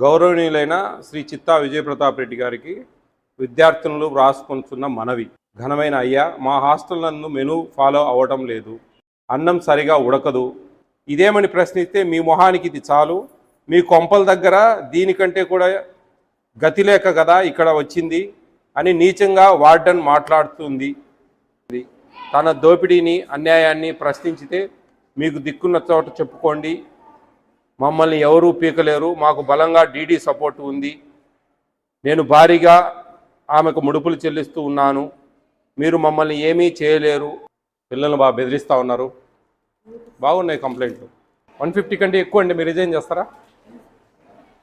గౌరవనీయులైన శ్రీ చిత్తా విజయప్రతాప్ రెడ్డి గారికి విద్యార్థులు వ్రాసుకొంటున్న మనవి. ఘనమైన అయ్యా, మా హాస్టల్ నందు మెనూ ఫాలో అవ్వటం లేదు, అన్నం సరిగా ఉడకదు, ఇదేమని ప్రశ్నిస్తే మీ మొహానికి ఇది చాలు, మీ కొంపల దగ్గర దీనికంటే కూడా గతి లేక కదా ఇక్కడ వచ్చింది అని నీచంగా వార్డెన్ మాట్లాడుతుంది. తన దోపిడీని అన్యాయాన్ని ప్రశ్నించితే మీకు దిక్కున్న చోట చెప్పుకోండి, మమ్మల్ని ఎవరూ పీకలేరు, మాకు బలంగా డీడీ సపోర్ట్ ఉంది, నేను భారీగా ఆమెకు ముడుపులు చెల్లిస్తూ ఉన్నాను, మీరు మమ్మల్ని ఏమీ చేయలేరు. పిల్లల్ని బాగా బెదిరిస్తూ ఉన్నారు. బాగున్నాయి కంప్లైంట్లు. 150 కంటే ఎక్కువ అండి, మీరు రిజైన్ చేస్తారా?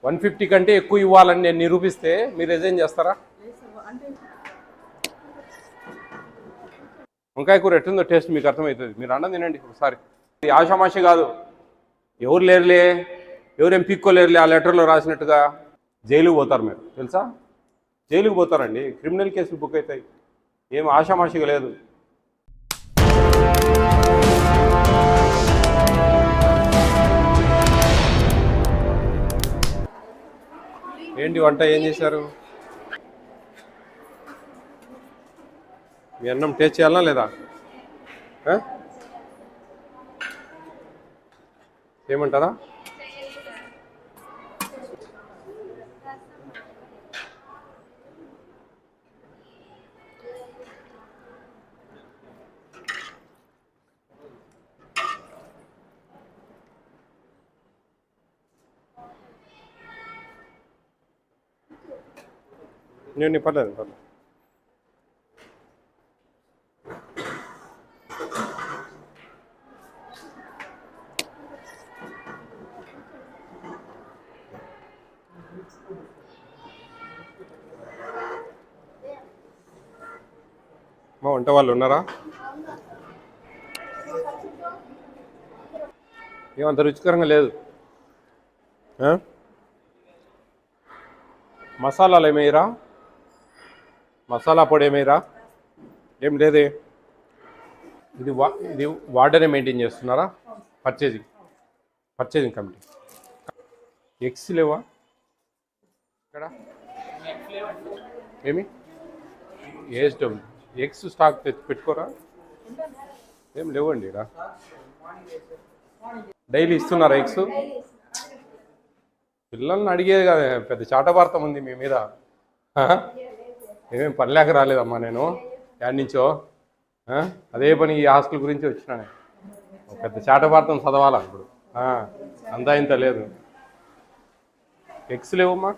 150 కంటే ఎక్కువ ఇవ్వాలని నేను నిరూపిస్తే మీరు రిజైన్ చేస్తారా? వంకాయ కూర ఎట్టుందో టేస్ట్ మీకు అర్థమవుతుంది. మీరు అన్నం తినండి ఒకసారి. ఆషామాషి కాదు, ఎవరు లేరులే, ఎవరేం పీక్కోలేరులే ఆ లెటర్లో రాసినట్టుగా. జైలుకు పోతారు మీరు, తెలుసా? జైలుకు పోతారండి, క్రిమినల్ కేసులు బుక్ అవుతాయి. ఏం ఆషామాషిగా లేదు. ఏంటి వంట ఏం చేశారు? మీ అన్నం టేస్ట్ చేయాలా లేదా? ఏమంటారా? నేను పర్లేదు పర్లేదు. మా వంట వాళ్ళు ఉన్నారా? ఏమంత రుచికరంగా లేదు. మసాలాలు ఏమయ్యరా? మసాలా పొడి ఏమయ్యరా? ఏం లేదే. ఇది వార్డెనే మెయింటైన్ చేస్తున్నారా? Purchasing committee. ఎగ్స్ లేవా ఇక్కడ? ఏమి ఏఎస్డబ్ల్యూ ఎగ్స్ స్టాక్ తెచ్చి పెట్టుకోరా? ఏం లేవండి ఇక్కడ. డైలీ ఇస్తున్నారా ఎగ్స్? పిల్లల్ని అడిగేది కదా, పెద్ద చాటభారతం ఉంది మీ మీద. ఏమేమి పనిలేక రాలేదమ్మా నేను, యాడ్ నుంచో అదే పని ఈ హాస్టల్ గురించి వచ్చినాను. పెద్ద చాటభారతం చదవాలా ఇప్పుడు? అంతా ఇంత లేదు. ఎగ్స్ లేవమ్మా?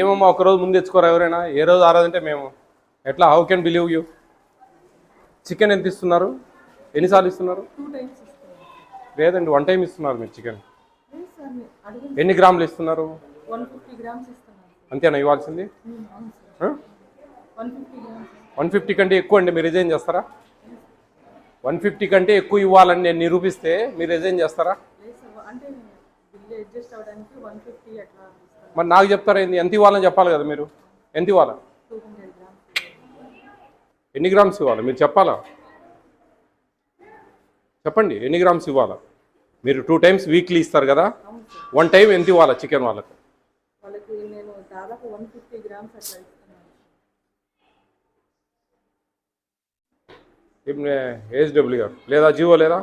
ఏమమ్మా ఒకరోజు ముందు తెచ్చుకోరా ఎవరైనా? ఏ రోజు ఆ రోజు అంటే మేము ఎట్లా? How can believe you? Chicken ఎంత ఇస్తున్నారు? ఎన్నిసార్లు ఇస్తున్నారు? లేదండి, 1 టైం ఇస్తున్నారు మీరు చికెన్. ఎన్ని గ్రాములు ఇస్తున్నారు? 150 గ్రామ్స్ ఇస్తున్నారు. అంతేనా ఇవ్వాల్సింది? 150 కంటే ఎక్కువ అండి, మీరు రిజైన్ చేస్తారా? 150 కంటే ఎక్కువ ఇవ్వాలని నేను నిరూపిస్తే మీరు రిజైన్ చేస్తారా? మరి నాకు చెప్తారా? ఎంత ఇవ్వాలని చెప్పాలి కదా మీరు. ఎంత ఇవ్వాలా? ఎన్ని గ్రామ్స్ ఇవ్వాలి మీరు చెప్పాలా? చెప్పండి, ఎన్ని గ్రామ్స్ ఇవ్వాలా? మీరు 2 టైమ్స్ వీక్లీ ఇస్తారు కదా, 1 టైం ఎంత ఇవ్వాలా చికెన్ వాళ్ళకి? ఏఎస్డబ్ల్యూ గారు లేదా జియో లేదా?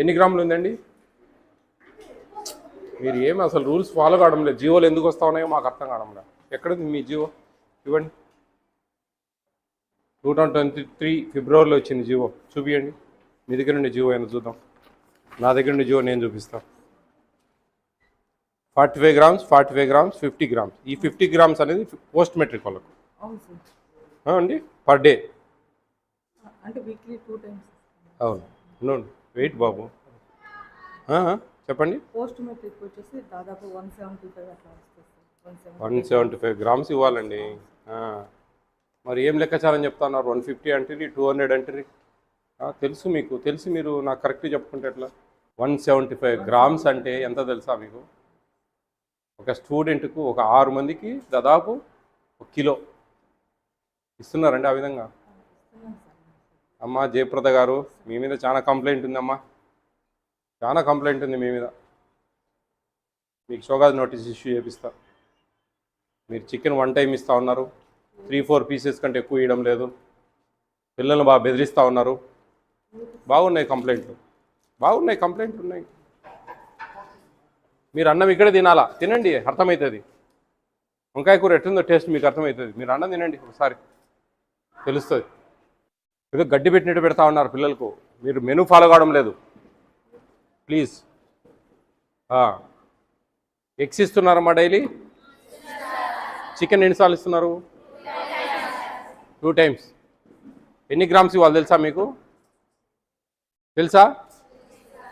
ఎన్ని గ్రాములు ఉందండి? మీరు ఏమి అసలు రూల్స్ ఫాలో కావడం లేదు. జియోలు ఎందుకు వస్తా ఉన్నాయో మాకు అర్థం కావడం లేదు. ఎక్కడుంది మీ జియో? ఇవ్వండి. 2023 ఫిబ్రవరిలో వచ్చింది జియో, చూపియండి. మీ దగ్గర నుండి జియో అయినా చూద్దాం. నా దగ్గర నుండి జియో నేను చూపిస్తాను. 45 గ్రామ్స్, 45 గ్రామ్స్, 50 గ్రామ్స్. ఈ 50 గ్రామ్స్ అనేది పోస్ట్ మెట్రిక్ వాళ్ళకు అండి, పర్ డే. అవును, వెయిట్ బాబు. చెప్పండి. పోస్ట్ మెట్రిక్ వచ్చేసి దాదాపు 175 అట్లా వస్తుంది. 175 గ్రామ్స్ ఇవ్వాలండి. మరి ఏం లెక్కచారని చెప్తున్నారు? 150 అంటే 200 అంటే తెలుసు మీకు, తెలిసి మీరు నాకు కరెక్ట్గా చెప్పుకుంటే ఎట్లా? 175 గ్రామ్స్ అంటే ఎంత తెలుసా మీకు? ఒక స్టూడెంట్కు ఒక 6 మందికి దాదాపు 1 కిలో ఇస్తున్నారండి. ఆ విధంగా అమ్మ జయప్రద గారు, మీ మీద చాలా కంప్లైంట్ ఉందమ్మా, చాలా కంప్లైంట్ ఉంది మీ మీద. మీకు షోకాజ్ నోటీస్ ఇష్యూ చేపిస్తా. మీరు చికెన్ 1 టైం ఇస్తూ ఉన్నారు, 3-4 పీసెస్ కంటే ఎక్కువ ఇవ్వడం లేదు, పిల్లల్ని బాగా బెదిరిస్తూ ఉన్నారు. బాగున్నాయి కంప్లైంట్లు, ఉన్నాయి. మీరు అన్నం ఇక్కడే తినాలా, తినండి, అర్థమవుతుంది. వంకాయ కూర ఎట్టుందో టేస్ట్ మీకు అర్థమవుతుంది. మీరు అన్నం తినండి, ఒకసారి తెలుస్తుంది. ఏదో గడ్డి పెట్టినట్టు పెడతా ఉన్నారు పిల్లలకు, మీరు మెనూ ఫాలో కావడం లేదు. ప్లీజ్. ఎగ్స్ ఇస్తున్నారమ్మా డైలీ? చికెన్ ఎన్నిసార్లు ఇస్తున్నారు? 2 టైమ్స్. ఎన్ని గ్రామ్స్ ఇవ్వాలి తెలుసా మీకు? తెలుసా?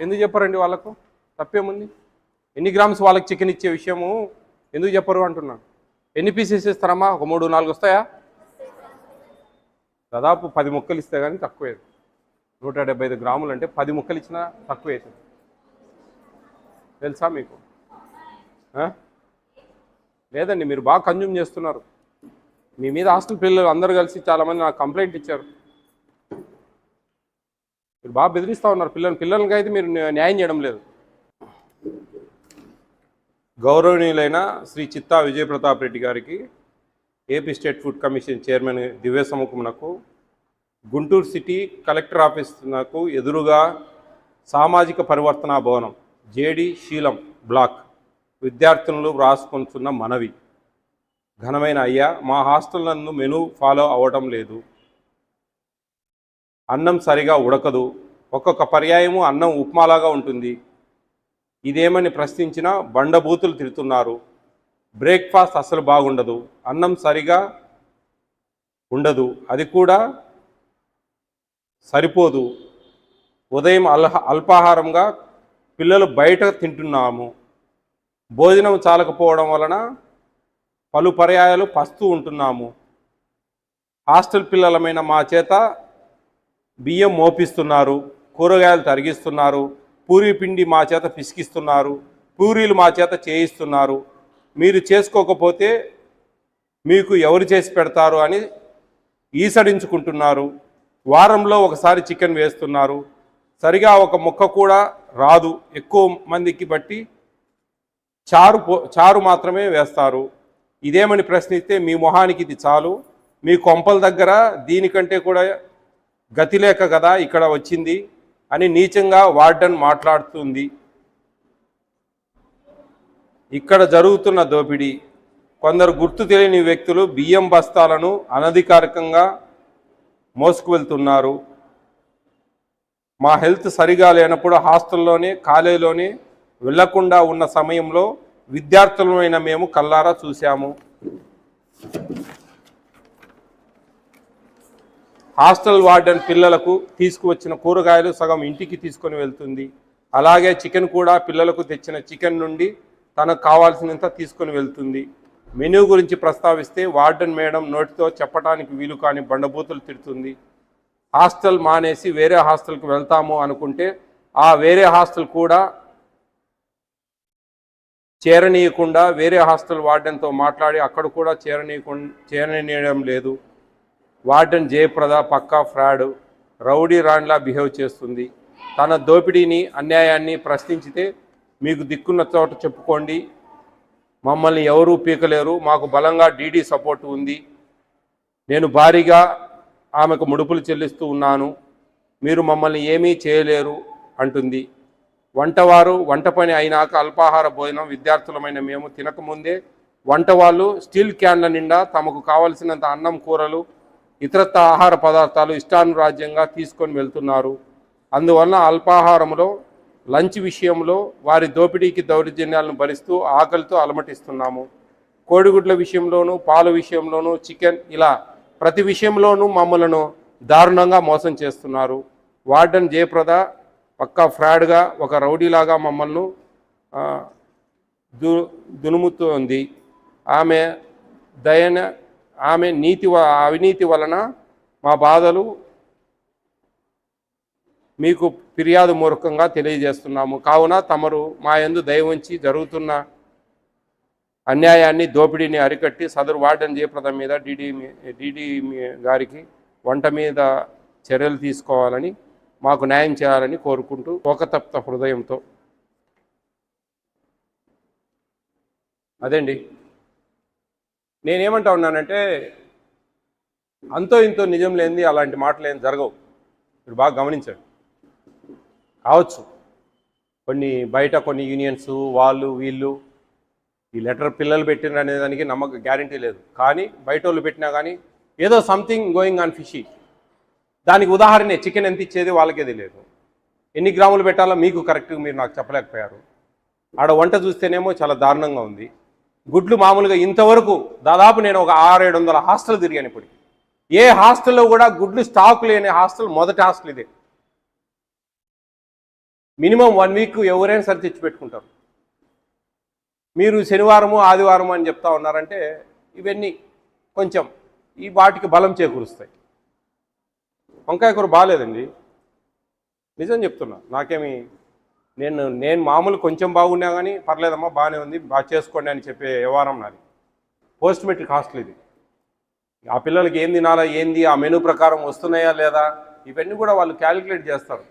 ఎందుకు చెప్పారండి వాళ్ళకు? తప్పేముంది? ఎన్ని గ్రామ్స్ వాళ్ళకి చికెన్ ఇచ్చే విషయము ఎందుకు చెప్పరు అంటున్నా. ఎన్ని పీసెస్ ఇస్తారమ్మా? ఒక 3-4 వస్తాయా? దాదాపు 10 ముక్కలు ఇస్తే కానీ తక్కువే. 175 గ్రాములు అంటే 10 ముక్కలు ఇచ్చినా తక్కువే అవుతుంది. తెలుసా మీకు? లేదండి, మీరు బాగా కన్జ్యూమ్ చేస్తున్నారు. మీ మీద హాస్టల్ పిల్లలు అందరూ కలిసి చాలామంది నాకు కంప్లైంట్ ఇచ్చారు. మీరు బాగా బెదిరిస్తూ ఉన్నారు పిల్లలకి అయితే మీరు న్యాయం చేయడం లేదు. గౌరవనీయులైన శ్రీ చిత్తా విజయప్రతాప్ రెడ్డి గారికి, AP state food commission chairman దివ్య సముఖమునకు, గుంటూరు సిటీ కలెక్టర్ ఆఫీసునకు ఎదురుగా సామాజిక పరివర్తనా భవనం జేడి శీలం బ్లాక్ విద్యార్థులు వ్రాసుకొంటున్న మనవి. ఘనమైన అయ్యా, మా హాస్టల్ నందు మెనూ ఫాలో అవ్వటం లేదు, అన్నం సరిగా ఉడకదు, ఒక్కొక్క పర్యాయము అన్నం ఉప్మాలాగా ఉంటుంది, ఇదేమని ప్రశ్నించినా బండబూతులు తిడుతున్నారు, బ్రేక్ఫాస్ట్ అసలు బాగుండదు, అన్నం సరిగా ఉండదు, అది కూడా సరిపోదు, ఉదయం అల్పాహారంగా పిల్లలు బయట తింటున్నాము, భోజనం చాలకపోవడం వలన పలు పర్యాయాలు పస్తూ ఉంటున్నాము, హాస్టల్ పిల్లలమైన మా చేత బియ్యం మోపిస్తున్నారు, కూరగాయలు తరిగిస్తున్నారు, పూరీ పిండి మా చేత పిసికిస్తున్నారు, పూరీలు మా చేత చేయిస్తున్నారు, మీరు చేసుకోకపోతే మీకు ఎవరు చేసి పెడతారు అని ఈసడించుకుంటున్నారు, వారంలో ఒకసారి చికెన్ వేస్తున్నారు, సరిగా ఒక ముక్క కూడా రాదు, ఎక్కువ మందికి బట్టి చారు మాత్రమే వేస్తారు, ఇదేమని ప్రశ్నిస్తే మీ మొహానికి ఇది చాలు, మీ కొంపల దగ్గర దీనికంటే కూడా గతి లేక కదా ఇక్కడ వచ్చింది అని నీచంగా వార్డెన్ మాట్లాడుతుంది. ఇక్కడ జరుగుతున్న దోపిడీ, కొందరు గుర్తు తెలియని వ్యక్తులు బియ్యం బస్తాలను అనధికారికంగా మోసుకువెళ్తున్నారు. మా హెల్త్ సరిగా లేనప్పుడు హాస్టల్లోనే కాలేజీలోనే వెళ్లకుండా ఉన్న సమయంలో విద్యార్థులమైన మేము కల్లారా చూశాము. హాస్టల్ వార్డెన్ పిల్లలకు తీసుకువచ్చిన కూరగాయలు సగం ఇంటికి తీసుకొని వెళ్తుంది. అలాగే చికెన్ కూడా పిల్లలకు తెచ్చిన చికెన్ నుండి తనకు కావాల్సినంత తీసుకొని వెళ్తుంది. మెనూ గురించి ప్రస్తావిస్తే వార్డెన్ మేడం నోటితో చెప్పడానికి వీలు కాని బండబూతులు తిడుతుంది. హాస్టల్ మానేసి వేరే హాస్టల్కి వెళ్తాము అనుకుంటే ఆ వేరే హాస్టల్ కూడా చేరనీయకుండా వేరే హాస్టల్ వార్డెన్తో మాట్లాడి అక్కడ కూడా చేరనీయడం లేదు. వార్డెన్ జయప్రద పక్కా ఫ్రాడ్, రౌడీ రాండ్లా బిహేవ్ చేస్తుంది. తన దోపిడీని అన్యాయాన్ని ప్రశ్నించితే మీకు దిక్కున్న చోట చెప్పుకోండి, మమ్మల్ని ఎవరూ పీకలేరు, మాకు బలంగా డీడీ సపోర్ట్ ఉంది, నేను భారీగా ఆమెకు ముడుపులు చెల్లిస్తూ ఉన్నాను, మీరు మమ్మల్ని ఏమీ చేయలేరు అంటుంది. వంటవారు వంట పని అయినాక అల్పాహార భోజనం విద్యార్థులమైన మేము తినకముందే వంట వాళ్ళు స్టీల్ క్యాన్ల నిండా తమకు కావలసినంత అన్నం, కూరలు, ఇతరత్ర ఆహార పదార్థాలు ఇష్టానురాజ్యంగా తీసుకొని వెళ్తున్నారు. అందువలన అల్పాహారంలో లంచ్ విషయంలో వారి దోపిడీకి దౌర్జన్యాలను భరిస్తూ ఆకలితో అలమటిస్తున్నాము. కోడిగుడ్ల విషయంలోనూ, పాల విషయంలోనూ, చికెన్, ఇలా ప్రతి విషయంలోనూ మమ్మలను దారుణంగా మోసం చేస్తున్నారు. వార్డెన్ జయప్రద పక్కా ఫ్రాడ్గా ఒక రౌడీలాగా మమ్మల్ని దునుముతోంది. ఆమె అవినీతి వలన మా బాధలు మీకు ఫిర్యాదు మూర్ఖంగా తెలియజేస్తున్నాము. కావున తమరు మా యందు దయ ఉంచి జరుగుతున్న అన్యాయాన్ని, దోపిడీని అరికట్టి సదరు వార్డెన్ జయప్రద మీద డీడీ గారికి వంట మీద చర్యలు తీసుకోవాలని, మాకు న్యాయం చేయాలని కోరుకుంటూ కోకతప్త హృదయంతో అదేండి నేనేమంటా ఉన్నానంటే అంతో ఇంతో నిజం లేనిది అలాంటి మాటలు ఏం జరగవు. మీరు బాగా గమనించండి. కావచ్చు కొన్ని బయట కొన్ని యూనియన్స్ వాళ్ళు వీళ్ళు ఈ లెటర్ పిల్లలు పెట్టిన అనే దానికి నమ్మక గ్యారంటీ లేదు. కానీ బయట వాళ్ళు పెట్టినా కానీ ఏదో సంథింగ్ గోయింగ్ ఆన్ ఫిషీ. దానికి ఉదాహరణే చికెన్ ఎంత ఇచ్చేది వాళ్ళకే తెలియదు. ఎన్ని గ్రాములు పెట్టాలో మీకు కరెక్ట్గా మీరు నాకు చెప్పలేకపోయారు. ఆడ వంట చూస్తేనేమో చాలా దారుణంగా ఉంది. గుడ్లు మామూలుగా ఇంతవరకు దాదాపు నేను ఒక 600-700 హాస్టల్ తిరిగాను. ఇప్పటికి ఏ హాస్టల్లో కూడా గుడ్లు స్టాక్ లేని హాస్టల్ మొదటి హాస్టల్ ఇదే. మినిమం 1 వీక్ ఎవరైనా సరి తెచ్చి పెట్టుకుంటారు. మీరు శనివారము ఆదివారం అని చెప్తా ఉన్నారంటే ఇవన్నీ కొంచెం ఈ వాటికి బలం చేకూరుస్తాయి. వంకాయ కూర బాగాలేదండి, నిజం చెప్తున్నా. నాకేమి నేను మామూలు కొంచెం బాగున్నా కానీ పర్లేదమ్మా బాగానే ఉంది బాగా చేసుకోండి అని చెప్పే వ్యవహారం నాది. పోస్ట్ మెట్రిక్ హాస్టల్ ఇది. ఆ పిల్లలకి ఏం తినాలా ఏంది ఆ మెనూ ప్రకారం వస్తున్నాయా లేదా ఇవన్నీ కూడా వాళ్ళు క్యాలిక్యులేట్ చేస్తారు.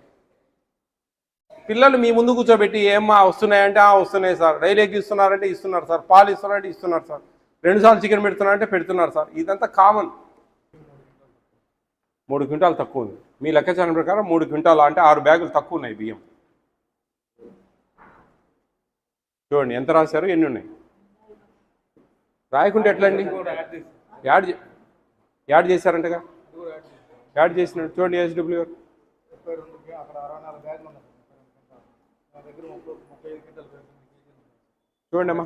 పిల్లలు మీ ముందు కూర్చోబెట్టి ఏమ్మా వస్తున్నాయంటే వస్తున్నాయి సార్, రైలు ఎక్కి ఇస్తున్నారంటే ఇస్తున్నారు సార్, పాలు ఇస్తున్నారంటే ఇస్తున్నారు సార్, 2 సార్లు చికెన్ పెడుతున్నారంటే పెడుతున్నారు సార్. ఇదంతా కామన్. 3 క్వింటాలు తక్కువ ఉంది మీ లెక్కాచారం ప్రకారం. 3 క్వింటాలు అంటే 6 బ్యాగులు తక్కువ ఉన్నాయి బియ్యం. చూడండి ఎంత రాశారు, ఎన్ని ఉన్నాయి. రాయకుంటే ఎట్లా అండి? యాడ్ చేశారంటగా. యాడ్ చేసినట్టు చూడండి. ఎస్డబ్ల్యూ గారు చూడండి అమ్మా.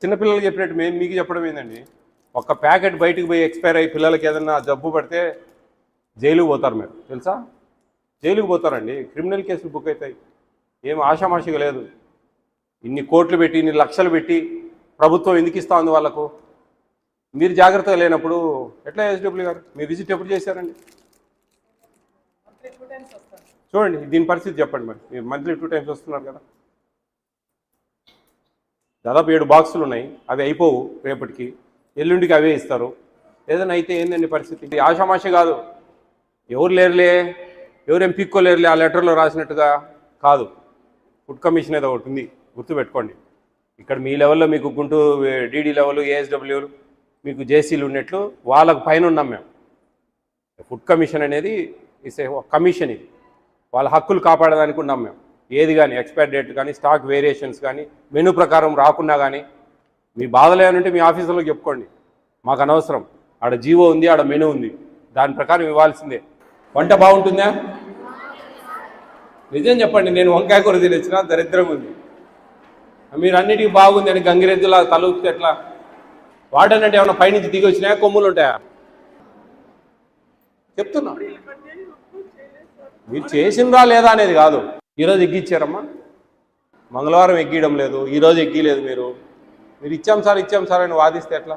చిన్నపిల్లలకి చెప్పినట్టు మేము మీకు చెప్పడం ఏందండి, ఒక్క ప్యాకెట్ బయటకు పోయి ఎక్స్పైర్ అయ్యి పిల్లలకి ఏదన్నా జబ్బు పడితే జైలుకు పోతారు. మీరు తెలుసా? జైలుకు పోతారండి, క్రిమినల్ కేసులు బుక్ అవుతాయి. ఏం ఆషామాషిగా లేదు. ఇన్ని కోట్లు పెట్టి ఇన్ని లక్షలు పెట్టి ప్రభుత్వం ఎందుకు ఇస్తా ఉంది వాళ్ళకు? మీరు జాగ్రత్తగా లేనప్పుడు ఎట్లా? ఎస్డబ్ల్యూ గారు మీ విజిట్ ఎప్పుడు చేశారండి? చూడండి దీని పరిస్థితి చెప్పండి. మరి మీరు మంత్లీ 2 టైమ్స్ వస్తున్నారు కదా. దాదాపు 7 బాక్సులు ఉన్నాయి, అవి అయిపోవు రేపటికి, ఎల్లుండికి అవే ఇస్తారు. ఏదైనా అయితే ఏందండి పరిస్థితి? ఆషామాషి కాదు. ఎవరు లేరులే, ఎవరేం పీక్కోలేరులే ఆ లెటర్లో రాసినట్టుగా కాదు. ఫుడ్ కమిషన్ ఏదో ఒకటి ఉంది, గుర్తుపెట్టుకోండి. ఇక్కడ మీ లెవెల్లో మీకు గుంటూరు డీడీ లెవెల్ ఏఎస్డబ్ల్యూలు మీకు జేసీలు ఉన్నట్లు వాళ్ళకు పైన ఉన్నాం మేము. ఫుడ్ కమిషన్ అనేది ఇస్ ఏ కమిషన్. ఇది వాళ్ళ హక్కులు కాపాడడానికి ఉన్నాం మేము. ఏది కానీ ఎక్స్పైర్ డేట్ కానీ స్టాక్ వేరియేషన్స్ కానీ మెనూ ప్రకారం రాకున్నా కానీ మీ బాధలు ఏమంటే మీ ఆఫీసులో చెప్పుకోండి, మాకు అనవసరం. ఆడ జీవో ఉంది, ఆడ మెనూ ఉంది, దాని ప్రకారం ఇవ్వాల్సిందే. వంట బాగుంటుందా? నిజం చెప్పండి. నేను వంకాయ కూర తినొచ్చినా దరిద్రంగా ఉంది. మీరు అన్నిటికీ బాగుంది అని గంగిరెద్దులా తలూపితే ఎట్లా? వాటనంటే ఏమన్నా పైనుంచి దిగి వచ్చినాయా, కొమ్ములు ఉంటాయా? చెప్తున్నా. మీరు చేసిందా లేదా అనేది కాదు. ఈరోజు ఎగ్గిచ్చారమ్మా, మంగళవారం ఎగ్గీయడం లేదు, ఈరోజు ఎగ్గలేదు. మీరు ఇచ్చాం సార్ అని వాదిస్తే ఎట్లా?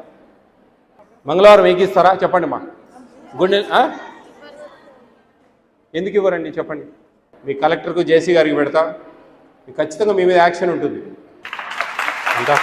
మంగళవారం ఎగ్గిస్తారా చెప్పండి. మా గుండె ఎందుకు ఇవ్వరండి చెప్పండి. మీ కలెక్టర్కు జేసీ గారికి పెడతా, ఖచ్చితంగా మీ మీద యాక్షన్ ఉంటుంది అంతా.